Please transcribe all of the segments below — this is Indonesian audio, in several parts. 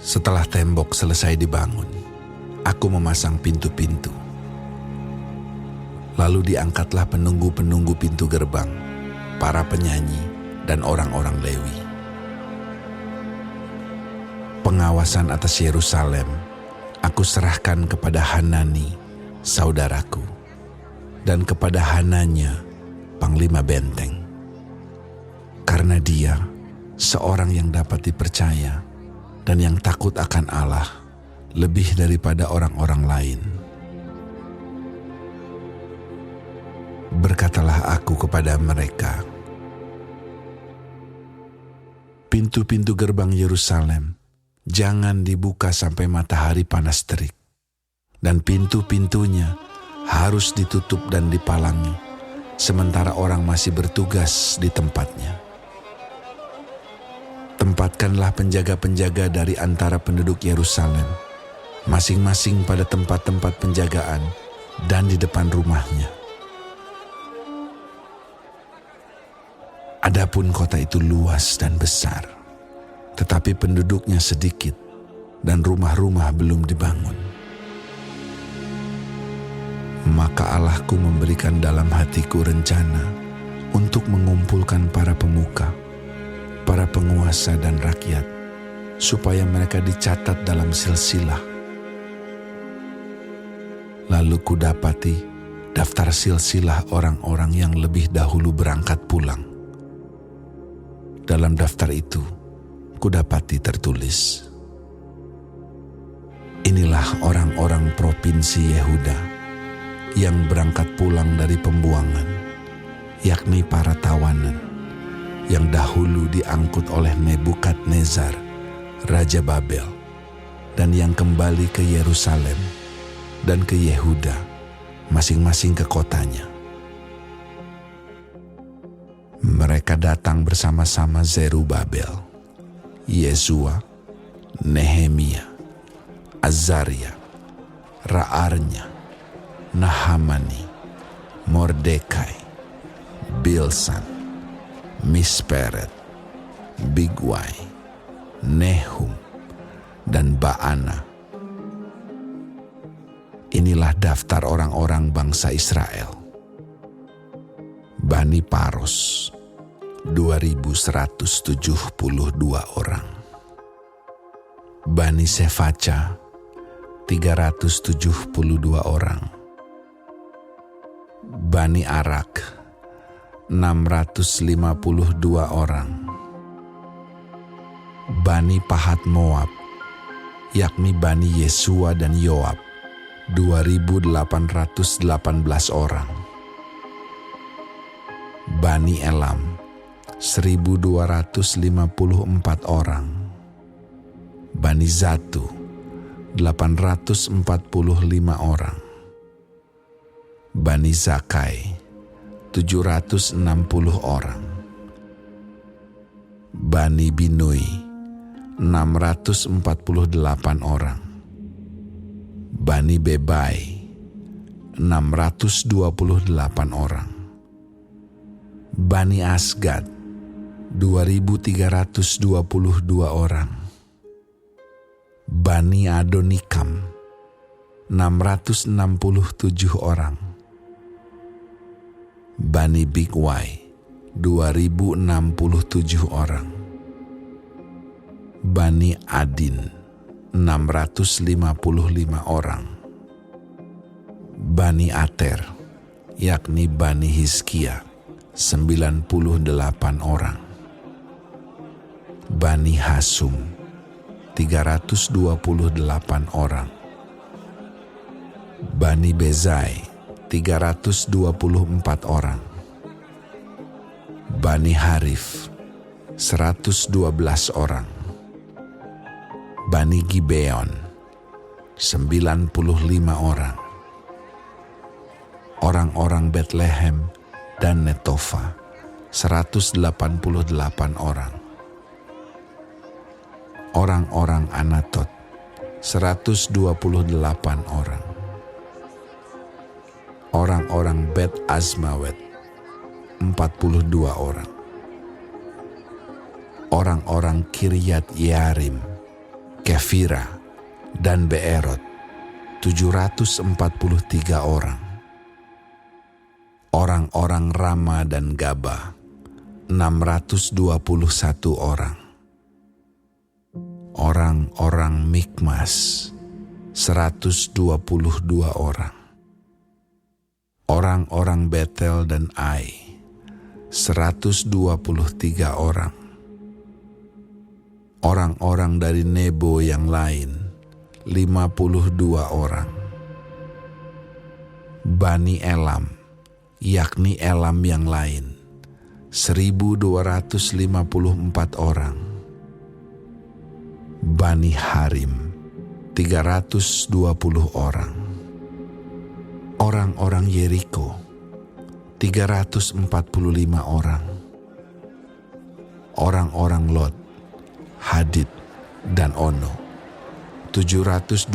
Setelah tembok selesai dibangun, aku memasang pintu-pintu. Lalu diangkatlah penunggu-penunggu pintu gerbang, para penyanyi, dan orang-orang Lewi. Pengawasan atas Yerusalem aku serahkan kepada Hanani, saudaraku, dan kepada Hananya, panglima benteng. Karena dia seorang yang dapat dipercaya dan yang takut akan Allah lebih daripada orang-orang lain. Berkatalah aku kepada mereka, pintu-pintu gerbang Yerusalem jangan dibuka sampai matahari panas terik, dan pintu-pintunya harus ditutup dan dipalangi, sementara orang masih bertugas di tempatnya. Tempatkanlah penjaga-penjaga dari antara penduduk Yerusalem, masing-masing pada tempat-tempat penjagaan dan di depan rumahnya. Adapun kota itu luas dan besar, tetapi penduduknya sedikit dan rumah-rumah belum dibangun. Maka Allahku memberikan dalam hatiku rencana untuk mengumpulkan para pemuka, para penguasa dan rakyat, supaya mereka dicatat dalam silsilah. Lalu kudapati daftar silsilah orang-orang yang lebih dahulu berangkat pulang. Dalam daftar itu, kudapati tertulis, inilah orang-orang provinsi Yehuda yang berangkat pulang dari pembuangan, yakni para tawanan yang dahulu diangkut oleh Nebukadnezar, Raja Babel, dan yang kembali ke Yerusalem dan ke Yehuda, masing-masing ke kotanya. Mereka datang bersama-sama Zerubabel, Yesua, Nehemia, Azaria, Ra'arnya, Nahamani, Mordekai, Bilsan, Misperet, Bigwai, Nehum, dan Baana. Inilah daftar orang-orang bangsa Israel. Bani Paros, 2.172 orang. Bani Sefaca, 372 orang. Bani Arak, 652 orang. Bani Pahat Moab, yakni Bani Yesua dan Yoab, 2.818 orang. Bani Elam, 1.254 orang. Bani Zatu, 845 orang. Bani Zakai, 760 orang. Bani Binui, 648 orang. Bani Bebai, 628 orang. Bani Asgad, 2.322 orang. Bani Adonikam, 667 orang. Bani Bigwai, 2.067 orang. Bani Adin, 655 orang. Bani Ater, yakni Bani Hizkia, 98 orang. Bani Hasum, 328 orang. Bani Bezai, 324 orang. Bani Harif, 112 orang. Bani Gibeon, 95 orang. Orang-orang Betlehem dan Netofa, 188 orang. Orang-orang Anatot, 128 orang. Orang-orang Bet Azmawet, 42 orang. Orang-orang Kiryat Yearim, Kefira, dan Beerot 743 orang. Orang-orang Rama dan Gaba 621 orang. Orang-orang Mikmas 122 orang. Orang-orang Betel dan Ai 123 orang. Orang-orang dari Nebo yang lain 52 orang. Bani Elam, yakni Elam yang lain 1.254 orang. Bani Harim 320 orang. Orang-orang Yeriko 345 orang. Orang-orang Lot, Hadid, dan Ono 721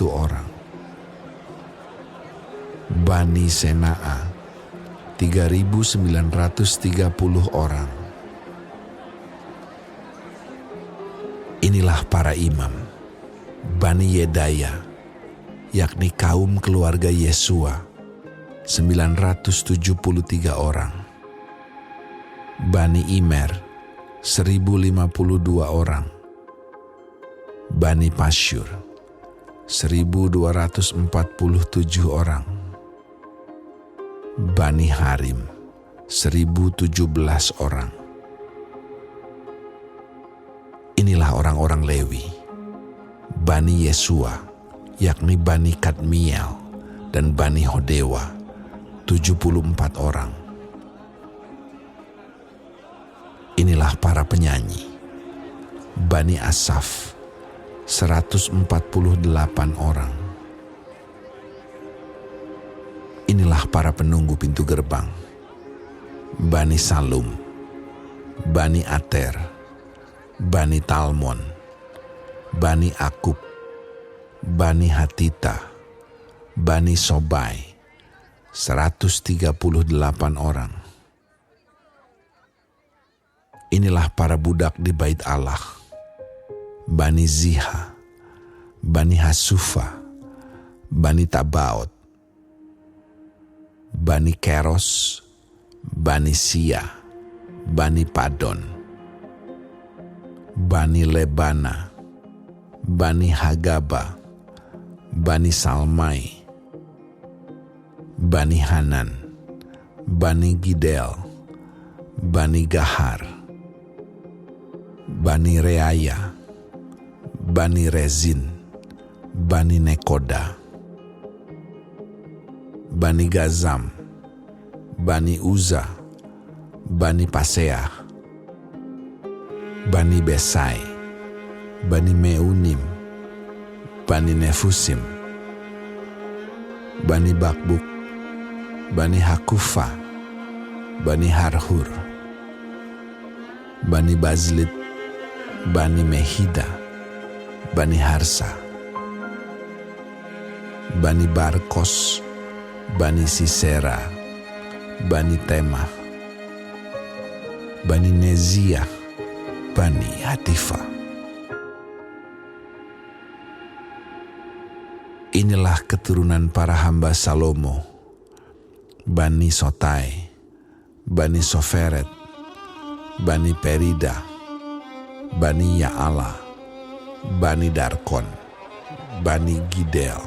orang. Bani Senaa 3.930 orang. Inilah para imam Bani Yedaya, yakni kaum keluarga Yesua 973 orang. Bani Imer 1.052 orang. Bani Pasyur 1.247 orang. Bani Harim 1.017 orang. Inilah orang-orang Lewi, Bani Yesua, yakni Bani Kadmiel dan Bani Hodewa 74 orang. Inilah para penyanyi, Bani Asaf 148 orang. Inilah para penunggu pintu gerbang, Bani Salum, Bani Ater, Bani Talmon, Bani Akub, Bani Hatita, Bani Sobai 138 orang. Inilah para budak di bait Allah, Bani Ziha, Bani Hasufa, Bani Tabaot, Bani Keros, Bani Sia, Bani Padon, Bani Lebana, Bani Hagaba, Bani Salmai, Bani Hanan, Bani Gidel, Bani Gahar, Bani Reaya, Bani Rezin, Bani Nekoda, Bani Gazam, Bani Uza, Bani Paseah, Bani Besai, Bani Meunim, Bani Nefusim, Bani Bakbuk, Bani Hakufa, Bani Harhur, Bani Bazlit, Bani Mehida, Bani Harsa, Bani Barkos, Bani Sisera, Bani Temah, Bani Nezia, Bani Hatifa. Inilah keturunan para hamba Salomo, Bani Sotai, Bani Soferet, Bani Perida, Bani Ya'ala, Bani Darkon, Bani Gidel,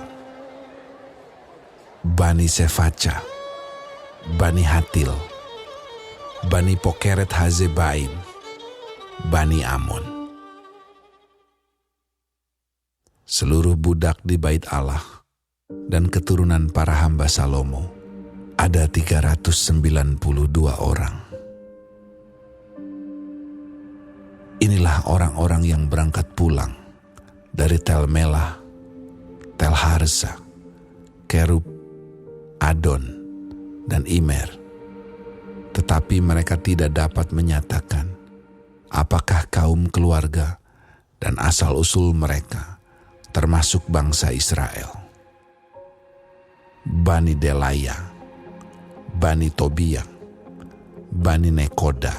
Bani Sefaca, Bani Hatil, Bani Pokeret Hazebaim, Bani Amon. Seluruh budak di bait Allah dan keturunan para hamba Salomo ada 392 orang. Inilah orang-orang yang berangkat pulang dari Tel Melah, Tel Harsa, Kerub, Adon, dan Imer. Tetapi mereka tidak dapat menyatakan apakah kaum keluarga dan asal-usul mereka termasuk bangsa Israel. Bani Delaya, Bani Tobia, Bani Nekoda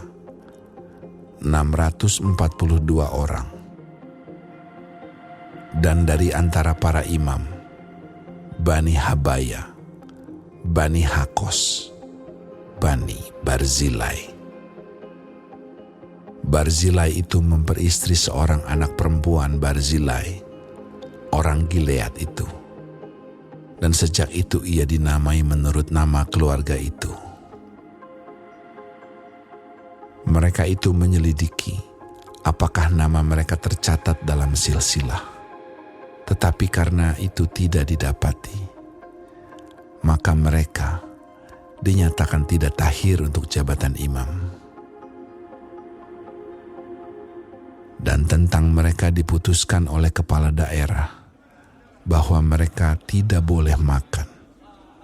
642 orang. Dan dari antara para imam, Bani Habaya, Bani Hakos, Bani Barzilai. Barzilai itu memperistri seorang anak perempuan Barzilai, orang Gilead itu. Dan sejak itu ia dinamai menurut nama keluarga itu. Mereka itu menyelidiki apakah nama mereka tercatat dalam silsilah. Tetapi karena itu tidak didapati, maka mereka dinyatakan tidak tahir untuk jabatan imam. Dan tentang mereka diputuskan oleh kepala daerah bahwa mereka tidak boleh makan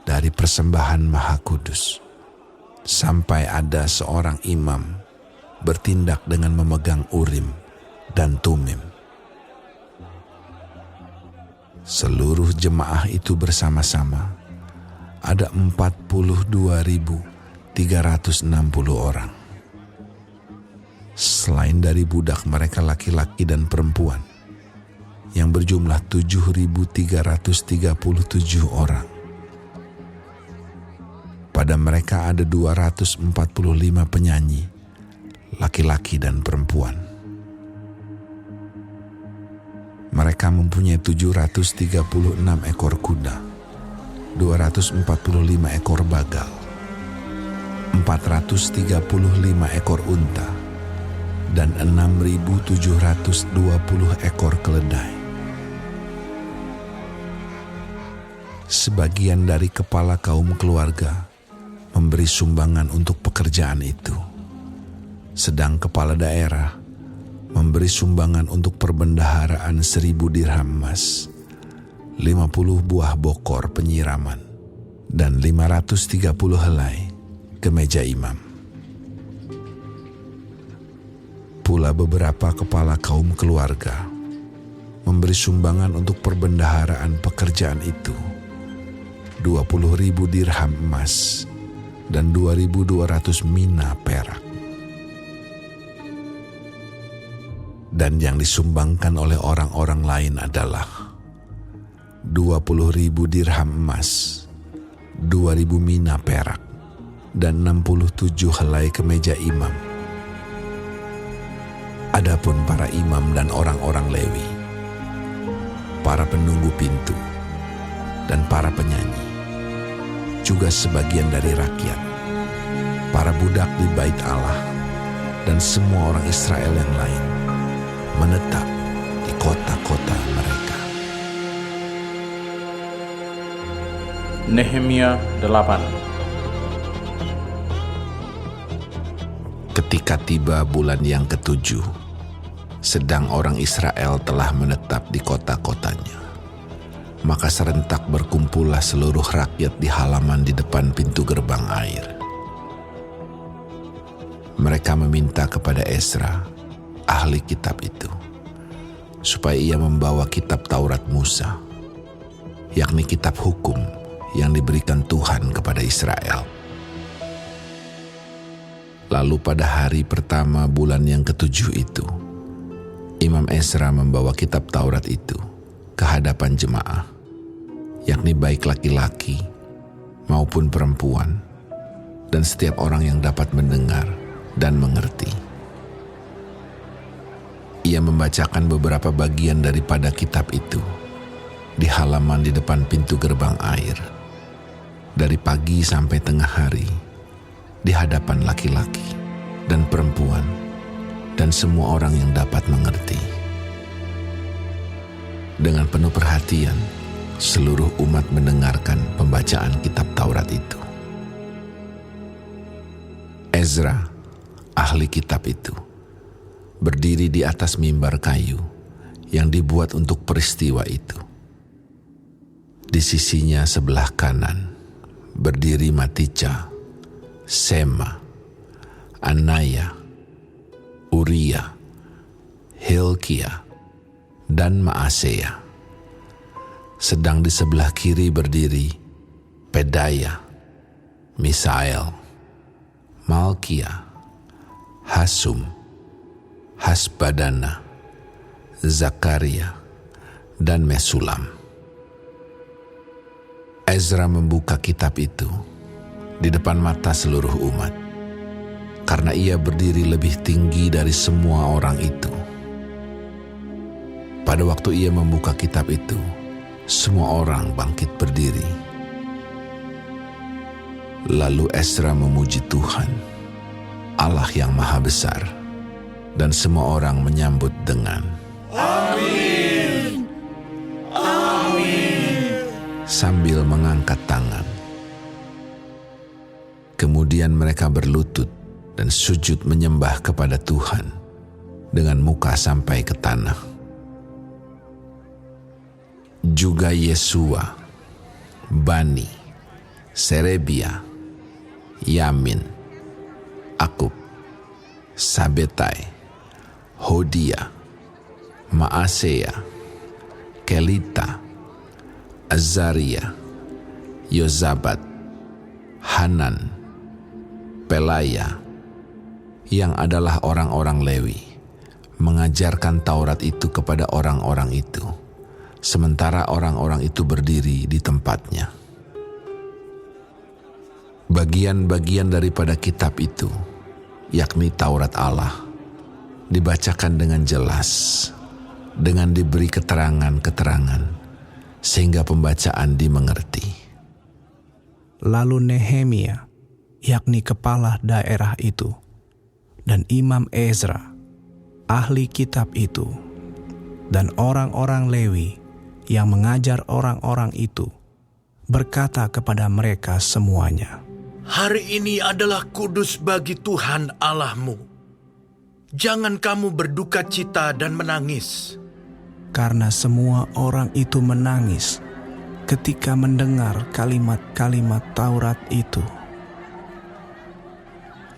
dari persembahan Maha Kudus sampai ada seorang imam bertindak dengan memegang Urim dan Tumim. Seluruh jemaah itu bersama-sama ada 42.360 orang. Selain dari budak mereka laki-laki dan perempuan yang berjumlah 7.337 orang. Pada mereka ada 245 penyanyi, laki-laki dan perempuan. Mereka mempunyai 736 ekor kuda, 245 ekor bagal, 435 ekor unta, dan 6.720 ekor keledai. Sebagian dari kepala kaum keluarga memberi sumbangan untuk pekerjaan itu, sedang kepala daerah memberi sumbangan untuk perbendaharaan 1.000 dirham emas, 50 buah bokor penyiraman, dan 530 helai kemeja imam. Pula beberapa kepala kaum keluarga memberi sumbangan untuk perbendaharaan pekerjaan itu, 20.000 dirham emas dan 2.200 mina perak. Dan yang disumbangkan oleh orang-orang lain adalah 20.000 dirham emas, 2.000 mina perak, dan 67 helai kemeja imam. Adapun para imam dan orang-orang Lewi, para penunggu pintu, dan para penyanyi, juga sebagian dari rakyat, para budak di Bait Allah, dan semua orang Israel yang lain menetap di kota-kota mereka. Nehemia 8. Ketika tiba bulan yang ke-7, sedang orang Israel telah menetap di kota-kotanya, maka serentak berkumpullah seluruh rakyat di halaman di depan pintu gerbang air. Mereka meminta kepada Ezra, ahli kitab itu, supaya ia membawa kitab Taurat Musa, yakni kitab hukum yang diberikan Tuhan kepada Israel. Lalu pada hari pertama bulan yang ke-7 itu, Imam Ezra membawa kitab Taurat itu ke hadapan jemaah, yakni baik laki-laki maupun perempuan, dan setiap orang yang dapat mendengar dan mengerti. Ia membacakan beberapa bagian daripada kitab itu di halaman di depan pintu gerbang air, dari pagi sampai tengah hari, di hadapan laki-laki dan perempuan dan semua orang yang dapat mengerti. Dengan penuh perhatian, seluruh umat mendengarkan pembacaan kitab Taurat itu. Ezra, ahli kitab itu, berdiri di atas mimbar kayu yang dibuat untuk peristiwa itu. Di sisinya sebelah kanan berdiri Matica, Sema, Anaya, Uria, Hilkia, dan Maaseya. Sedang di sebelah kiri berdiri Pedaya, Misael, Malkia, Hasum, Hasbadana, Zakaria, dan Mesulam. Ezra membuka kitab itu di depan mata seluruh umat, karena ia berdiri lebih tinggi dari semua orang itu. Pada waktu ia membuka kitab itu, semua orang bangkit berdiri. Lalu Ezra memuji Tuhan, Allah yang Maha Besar, dan semua orang menyambut dengan Amin, Amin, sambil mengangkat tangan. Kemudian mereka berlutut dan sujud menyembah kepada Tuhan dengan muka sampai ke tanah. Juga Yesua, Bani, Serebia, Yamin, Akub, Sabetai, Hodia, Maasea, Kelita, Azaria, Yozabat, Hanan, Pelaya, yang adalah orang-orang Lewi, mengajarkan Taurat itu kepada orang-orang itu, sementara orang-orang itu berdiri di tempatnya. Bagian-bagian daripada kitab itu, yakni Taurat Allah, dibacakan dengan jelas, dengan diberi keterangan-keterangan, sehingga pembacaan dimengerti. Lalu Nehemia, yakni kepala daerah itu, dan Imam Ezra, ahli kitab itu, dan orang-orang Lewi yang mengajar orang-orang itu, berkata kepada mereka semuanya, "Hari ini adalah kudus bagi Tuhan Allahmu. Jangan kamu berduka cita dan menangis." Karena semua orang itu menangis ketika mendengar kalimat-kalimat Taurat itu.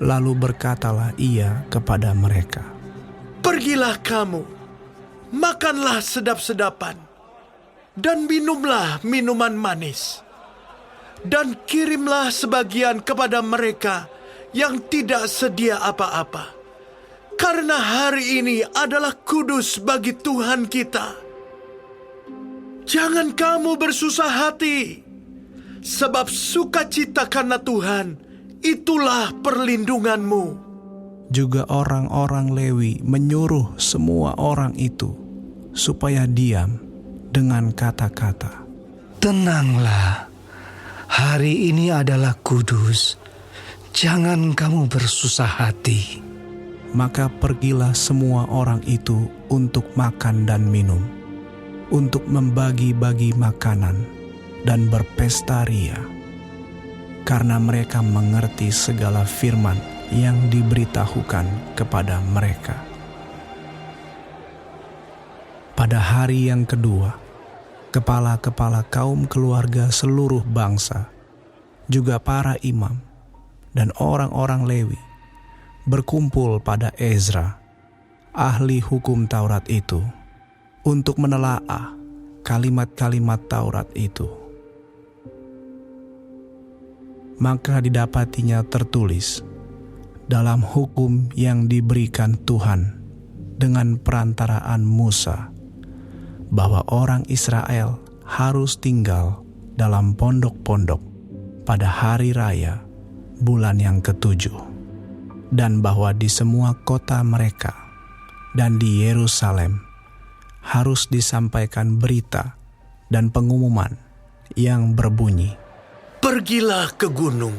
Lalu berkatalah ia kepada mereka, "Pergilah kamu, makanlah sedap-sedapan, dan minumlah minuman manis, dan kirimlah sebagian kepada mereka yang tidak sedia apa-apa. Karena hari ini adalah kudus bagi Tuhan kita. Jangan kamu bersusah hati, sebab sukacita karena Tuhan, itulah perlindunganmu." Juga orang-orang Lewi menyuruh semua orang itu supaya diam dengan kata-kata, "Tenanglah, hari ini adalah kudus. Jangan kamu bersusah hati." Maka pergilah semua orang itu untuk makan dan minum, untuk membagi-bagi makanan dan berpesta ria, karena mereka mengerti segala firman yang diberitahukan kepada mereka. Pada hari yang kedua, kepala-kepala kaum keluarga seluruh bangsa, juga para imam dan orang-orang Lewi, berkumpul pada Ezra, ahli hukum Taurat itu, untuk menelaah kalimat-kalimat Taurat itu. Maka didapatinya tertulis dalam hukum yang diberikan Tuhan dengan perantaraan Musa, bahwa orang Israel harus tinggal dalam pondok-pondok pada hari raya bulan yang ke-7. Dan bahwa di semua kota mereka dan di Yerusalem harus disampaikan berita dan pengumuman yang berbunyi, "Pergilah ke gunung,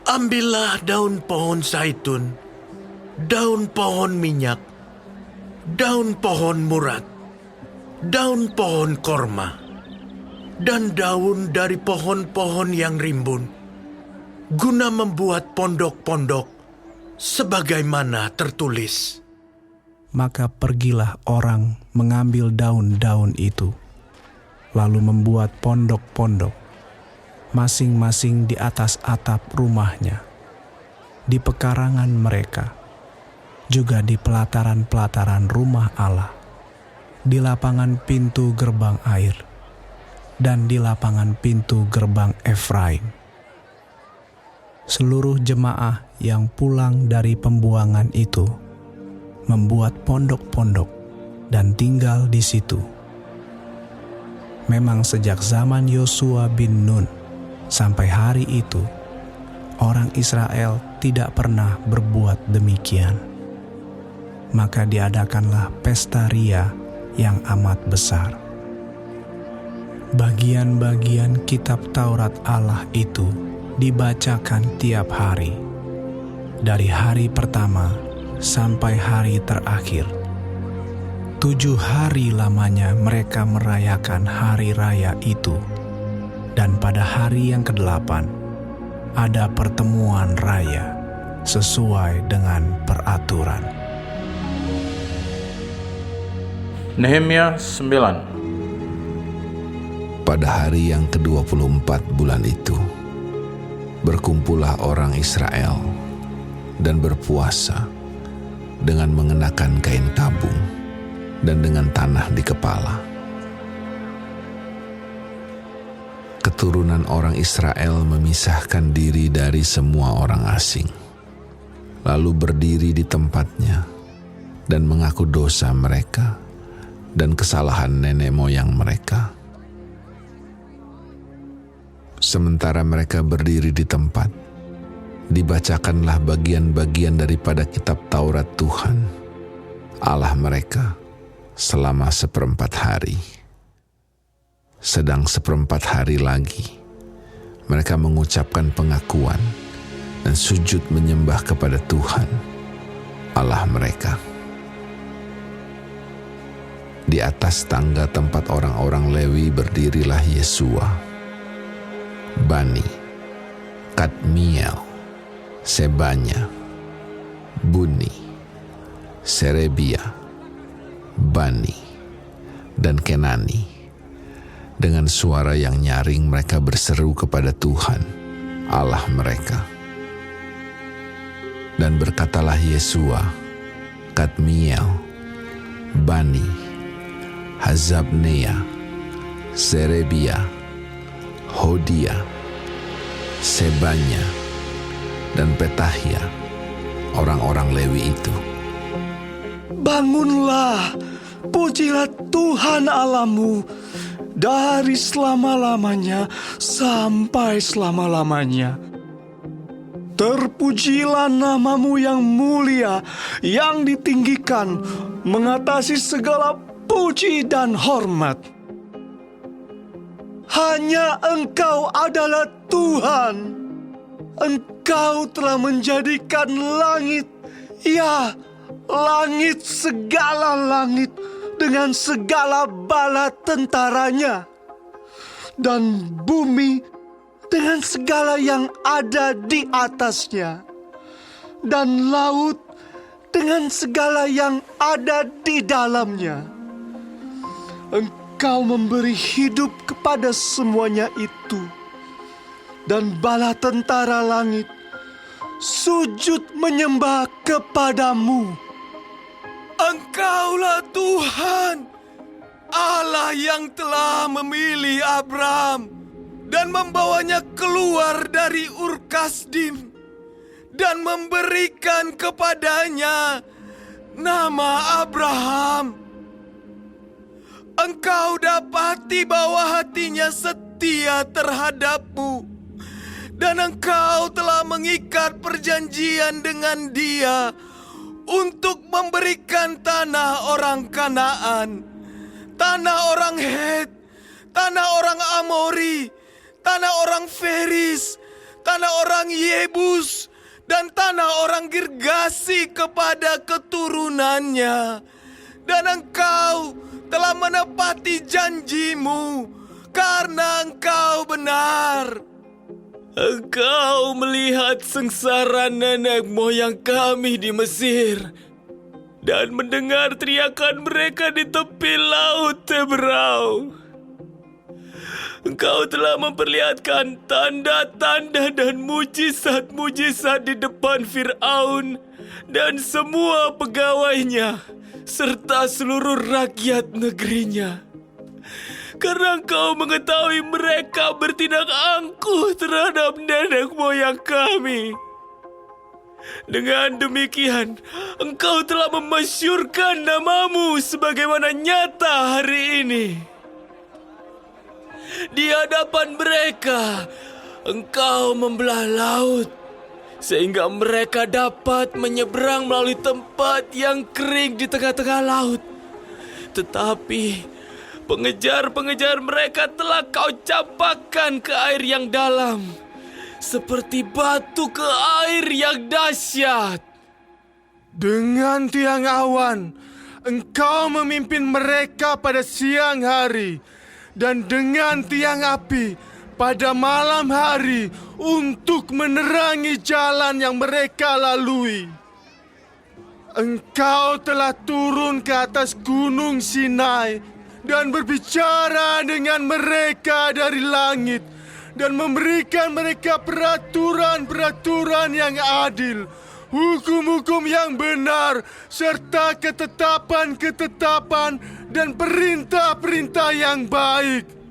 ambillah daun pohon zaitun, daun pohon minyak, daun pohon murad, daun pohon korma, dan daun dari pohon-pohon yang rimbun, guna membuat pondok-pondok sebagaimana tertulis." Maka pergilah orang mengambil daun-daun itu, lalu membuat pondok-pondok, masing-masing di atas atap rumahnya, di pekarangan mereka, juga di pelataran-pelataran rumah Allah, di lapangan pintu gerbang air, dan di lapangan pintu gerbang Efraim. Seluruh jemaah yang pulang dari pembuangan itu membuat pondok-pondok dan tinggal di situ Memang sejak zaman Yosua bin Nun sampai hari itu, orang Israel tidak pernah berbuat demikian. Maka diadakanlah pesta ria yang amat besar. Bagian-bagian kitab Taurat Allah itu dibacakan tiap hari, dari hari pertama sampai hari terakhir. 7 hari lamanya mereka merayakan hari raya itu, dan pada hari yang ke-8 ada pertemuan raya sesuai dengan peraturan. Nehemia 9. Pada hari yang ke-24 bulan itu, berkumpullah orang Israel dan berpuasa dengan mengenakan kain tabung dan dengan tanah di kepala. Keturunan orang Israel memisahkan diri dari semua orang asing, lalu berdiri di tempatnya dan mengaku dosa mereka dan kesalahan nenek moyang mereka. Sementara mereka berdiri di tempat, dibacakanlah bagian-bagian daripada kitab Taurat Tuhan, Allah mereka, selama 1/4 hari. Sedang 1/4 hari lagi, mereka mengucapkan pengakuan dan sujud menyembah kepada Tuhan, Allah mereka. Di atas tangga tempat orang-orang Lewi berdirilah Yesua, Bani, Kadmiel, Sebanya, Buni, Serebia, Bani, dan Kenani. Dengan suara yang nyaring mereka berseru kepada Tuhan, Allah mereka. Dan berkatalah Yesua, Kadmiel, Bani, Hazabnea, Serebia, Hodia, Sebanya, dan Petahia, orang-orang Lewi itu. Bangunlah, pujilah Tuhan Allahmu dari selama-lamanya sampai selama-lamanya. Terpujilah namamu yang mulia, yang ditinggikan, mengatasi segala puji dan hormat. Hanya Engkau adalah Tuhan. Engkau telah menjadikan langit, ya, langit, segala langit dengan segala bala tentaranya, dan bumi dengan segala yang ada di atasnya, dan laut dengan segala yang ada di dalamnya. Engkau memberi hidup kepada semuanya itu, dan bala tentara langit sujud menyembah kepadamu. Engkaulah Tuhan, Allah yang telah memilih Abram dan membawanya keluar dari Ur Kasdim dan memberikan kepadanya nama Abraham. Engkau dapati bahwa hatinya setia terhadapmu, dan engkau telah mengikat perjanjian dengan dia untuk memberikan tanah orang Kanaan, tanah orang Het, tanah orang Amori, tanah orang Feris, tanah orang Yebus, dan tanah orang Girgasi kepada keturunannya. Dan engkau telah menepati janjimu karena engkau benar. Engkau melihat sengsara nenek moyang kami di Mesir dan mendengar teriakan mereka di tepi laut Teberau. Engkau telah memperlihatkan tanda-tanda dan mujizat-mujizat di depan Fir'aun dan semua pegawainya serta seluruh rakyat negerinya. Karena engkau mengetahui mereka bertindak angkuh terhadap nenek moyang kami. Dengan demikian, engkau telah memasyurkan namamu sebagaimana nyata hari ini. Di hadapan mereka, Engkau membelah laut, sehingga mereka dapat menyeberang melalui tempat yang kering di tengah-tengah laut. Tetapi pengejar-pengejar mereka telah Kau campakkan ke air yang dalam, seperti batu ke air yang dahsyat. Dengan tiang awan, Engkau memimpin mereka pada siang hari, dan dengan tiang api pada malam hari untuk menerangi jalan yang mereka lalui. Engkau telah turun ke atas gunung Sinai dan berbicara dengan mereka dari langit dan memberikan mereka peraturan-peraturan yang adil, hukum-hukum yang benar, serta ketetapan-ketetapan dan perintah-perintah yang baik.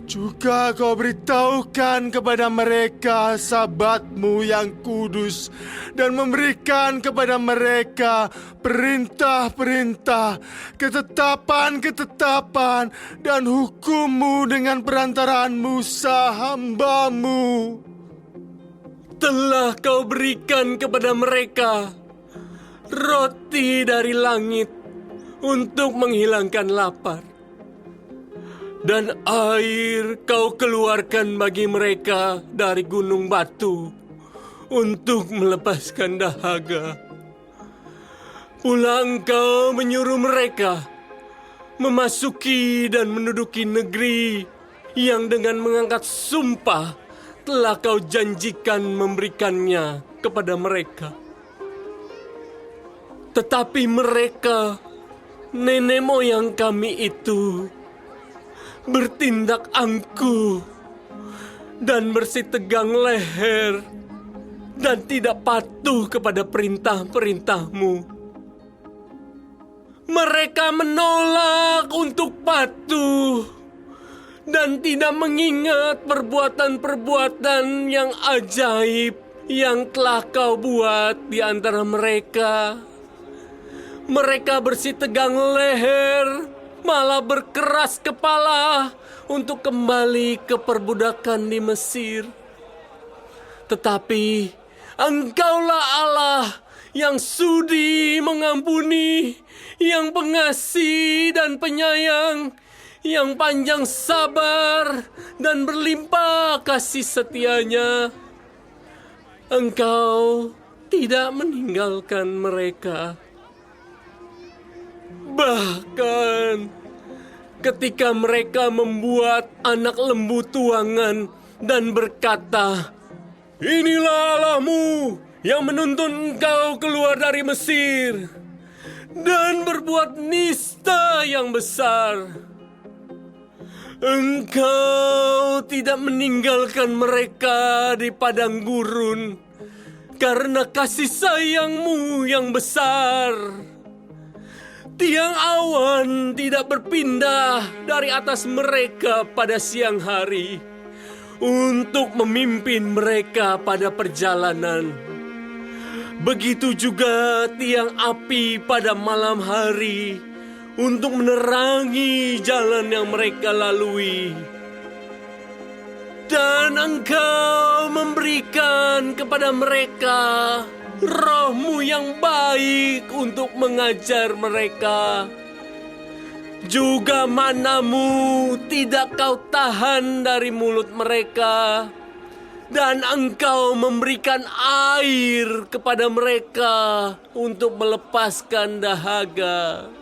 Juga Kau beritahukan kepada mereka Sabat-Mu yang kudus dan memberikan kepada mereka perintah-perintah, ketetapan-ketetapan dan hukum-Mu dengan perantaraan Musa hamba-Mu. Telah Kau berikan kepada mereka roti dari langit untuk menghilangkan lapar, dan air Kau keluarkan bagi mereka dari gunung batu untuk melepaskan dahaga. Pula Engkau menyuruh mereka memasuki dan menduduki negeri yang dengan mengangkat sumpah telah Kau janjikan memberikannya kepada mereka. Tetapi mereka, nenek moyang kami itu, bertindak angkuh dan bersitegang leher dan tidak patuh kepada perintah-perintah-Mu. Mereka menolak untuk patuh dan tidak mengingat perbuatan-perbuatan yang ajaib yang telah Kau buat di antara mereka. Mereka bersitegang leher, malah berkeras kepala untuk kembali ke perbudakan di Mesir. Tetapi Engkaulah Allah yang sudi mengampuni, yang pengasih dan penyayang, yang panjang sabar dan berlimpah kasih setianya. Engkau tidak meninggalkan mereka. Bahkan ketika mereka membuat anak lembu tuangan dan berkata, "Inilah Allahmu yang menuntun engkau keluar dari Mesir," dan berbuat nista yang besar, Engkau tidak meninggalkan mereka di padang gurun karena kasih sayang-Mu yang besar. Tiang awan tidak berpindah dari atas mereka pada siang hari untuk memimpin mereka pada perjalanan. Begitu juga tiang api pada malam hari untuk menerangi jalan yang mereka lalui. Dan Engkau memberikan kepada mereka Roh-Mu yang baik untuk mengajar mereka. Juga mana-Mu tidak Kau tahan dari mulut mereka. Dan Engkau memberikan air kepada mereka untuk melepaskan dahaga.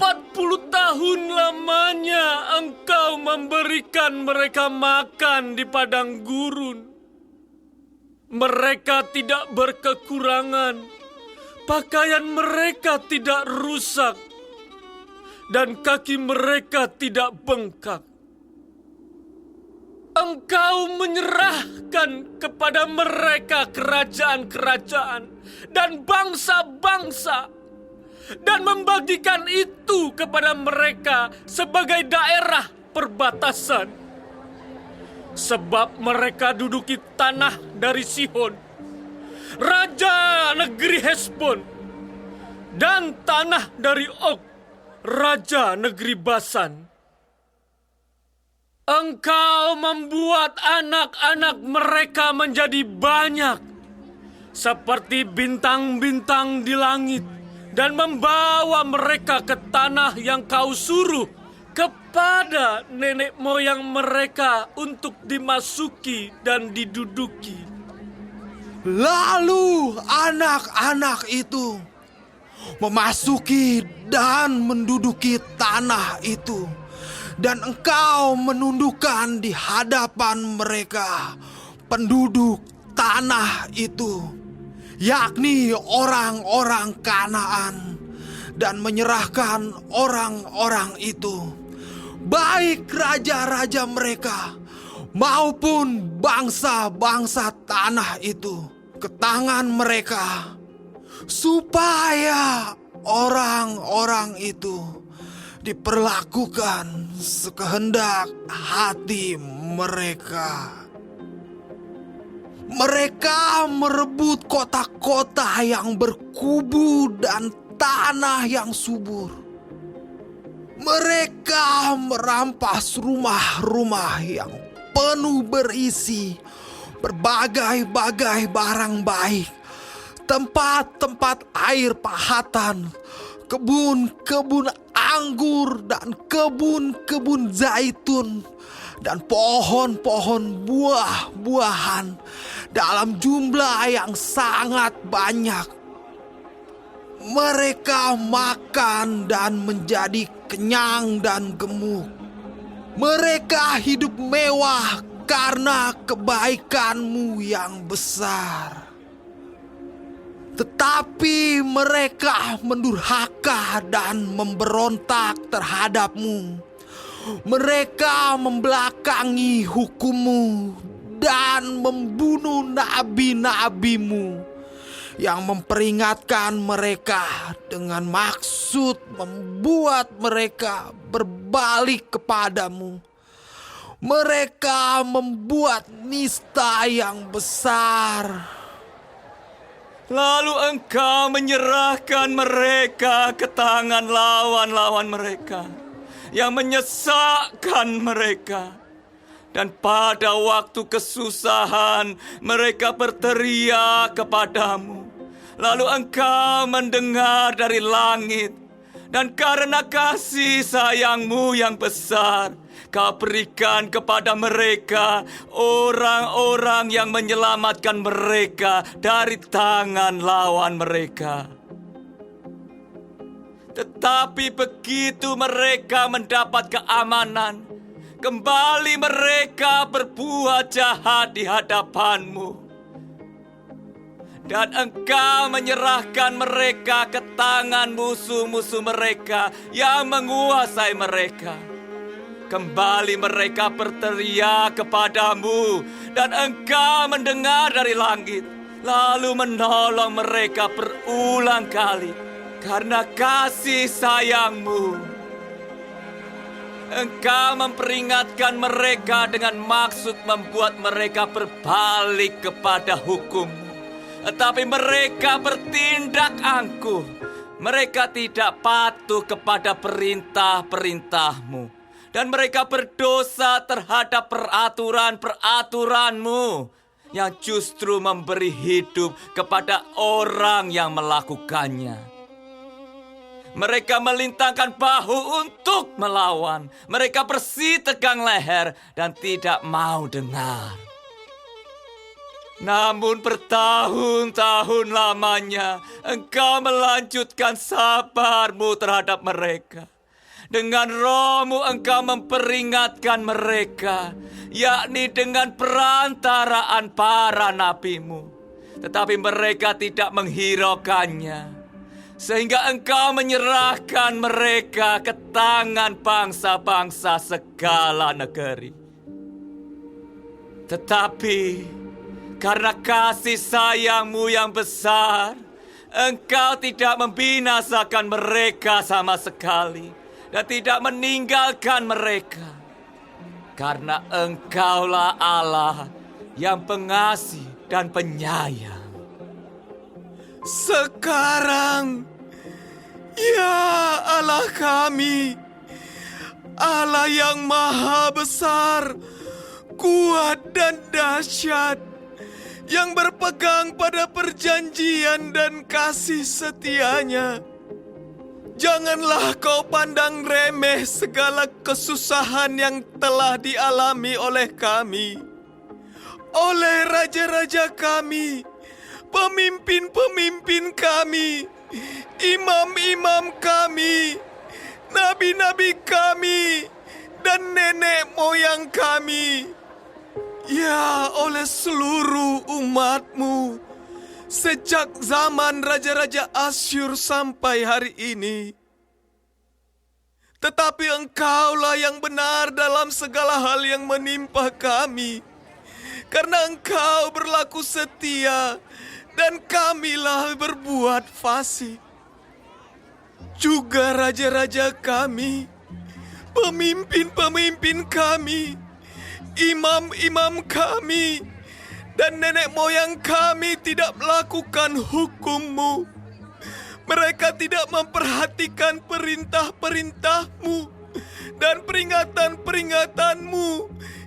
40 tahun lamanya Engkau memberikan mereka makan di padang gurun. Mereka tidak berkekurangan, pakaian mereka tidak rusak, dan kaki mereka tidak bengkak. Engkau menyerahkan kepada mereka kerajaan-kerajaan dan bangsa-bangsa, dan membagikan itu kepada mereka sebagai daerah perbatasan. Sebab mereka duduki tanah dari Sihon, raja negeri Hesbon, dan tanah dari Og, raja negeri Basan. Engkau membuat anak-anak mereka menjadi banyak, seperti bintang-bintang di langit, dan membawa mereka ke tanah yang kau suruh kepada nenek moyang mereka untuk dimasuki dan diduduki. Lalu anak-anak itu memasuki dan menduduki tanah itu, dan engkau menundukkan di hadapan mereka penduduk tanah itu, yakni orang-orang Kanaan, dan menyerahkan orang-orang itu, baik raja-raja mereka maupun bangsa-bangsa tanah itu, ke tangan mereka, supaya orang-orang itu diperlakukan sekehendak hati mereka. Mereka merebut kota-kota yang berkubu dan tanah yang subur. Mereka merampas rumah-rumah yang penuh berisi berbagai-bagai barang baik, tempat-tempat air pahatan, kebun-kebun anggur dan kebun-kebun zaitun, dan pohon-pohon buah-buahan dalam jumlah yang sangat banyak. Mereka makan dan menjadi kenyang dan gemuk. Mereka hidup mewah karena kebaikanmu yang besar. Tetapi mereka mendurhaka dan memberontak terhadapmu. Mereka membelakangi hukummu dan membunuh nabi-nabimu yang memperingatkan mereka dengan maksud membuat mereka berbalik kepadamu. Mereka membuat nista yang besar. Lalu engkau menyerahkan mereka ke tangan lawan-lawan mereka yang menyesakkan mereka. Dan pada waktu kesusahan mereka berteriak kepadamu. Lalu engkau mendengar dari langit, dan karena kasih sayangmu yang besar, kau berikan kepada mereka orang-orang yang menyelamatkan mereka dari tangan lawan mereka. Tetapi begitu mereka mendapat keamanan, kembali mereka berbuat jahat di hadapanmu. Dan engkau menyerahkan mereka ke tangan musuh-musuh mereka yang menguasai mereka. Kembali mereka berteriak kepadamu, dan engkau mendengar dari langit, lalu menolong mereka berulang kali karena kasih sayangmu. Engkau memperingatkan mereka dengan maksud membuat mereka berbalik kepada hukum. Tetapi mereka bertindak angkuh. Mereka tidak patuh kepada perintah-perintahmu. Dan mereka berdosa terhadap peraturan-peraturanmu yang justru memberi hidup kepada orang yang melakukannya. Mereka melintangkan bahu untuk melawan. Mereka bersitegang leher dan tidak mau dengar. Namun bertahun-tahun lamanya engkau melanjutkan sabarmu terhadap mereka. Dengan rohmu engkau memperingatkan mereka, yakni dengan perantaraan para nabimu. Tetapi mereka tidak menghiraukannya. Sehingga engkau menyerahkan mereka ke tangan bangsa-bangsa segala negeri. Tetapi karena kasih sayangmu yang besar, engkau tidak membinasakan mereka sama sekali dan tidak meninggalkan mereka. Karena engkaulah Allah yang pengasih dan penyayang. Sekarang, ya Allah kami, Allah yang maha besar, kuat dan dahsyat, yang berpegang pada perjanjian dan kasih setianya. Janganlah kau pandang remeh segala kesusahan yang telah dialami oleh kami, oleh raja-raja kami, pemimpin-pemimpin kami, imam-imam kami, nabi-nabi kami, dan nenek moyang kami. Ya, oleh seluruh umatmu, sejak zaman raja-raja Asyur sampai hari ini. Tetapi engkaulah yang benar dalam segala hal yang menimpa kami, karena engkau berlaku setia, dan kamilah berbuat fasik. Juga raja-raja kami, pemimpin-pemimpin kami, imam-imam kami, dan nenek moyang kami tidak melakukan hukum-Mu. Mereka tidak memperhatikan perintah-perintah-Mu dan peringatan-peringatan-Mu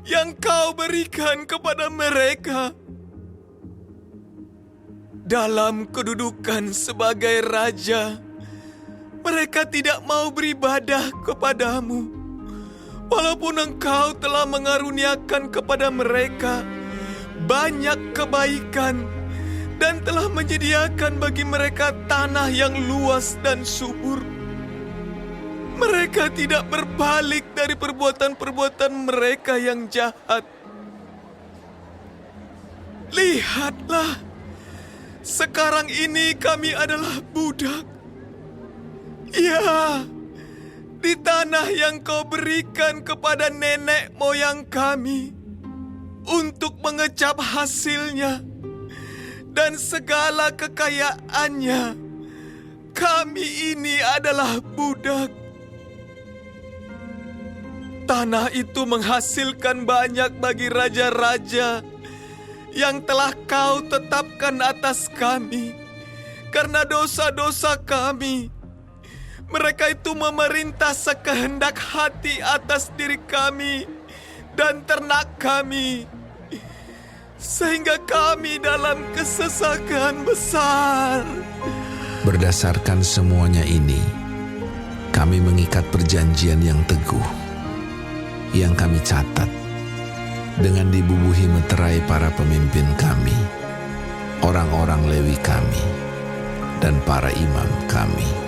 yang Kau berikan kepada mereka. Dalam kedudukan sebagai raja, mereka tidak mau beribadah kepadamu, walaupun Engkau telah mengaruniakan kepada mereka banyak kebaikan dan telah menyediakan bagi mereka tanah yang luas dan subur. Mereka tidak berbalik dari perbuatan-perbuatan mereka yang jahat. Lihatlah, sekarang ini kami adalah budak. Ya, di tanah yang Kau berikan kepada nenek moyang kami untuk mengecap hasilnya dan segala kekayaannya, kami ini adalah budak. Tanah itu menghasilkan banyak bagi raja-raja yang telah Kau tetapkan atas kami karena dosa-dosa kami. Mereka itu memerintah sekehendak hati atas diri kami dan ternak kami, sehingga kami dalam kesesakan besar. Berdasarkan semuanya ini, kami mengikat perjanjian yang teguh, yang kami catat dengan dibubuhi meterai para pemimpin kami, orang-orang Lewi kami, dan para imam kami.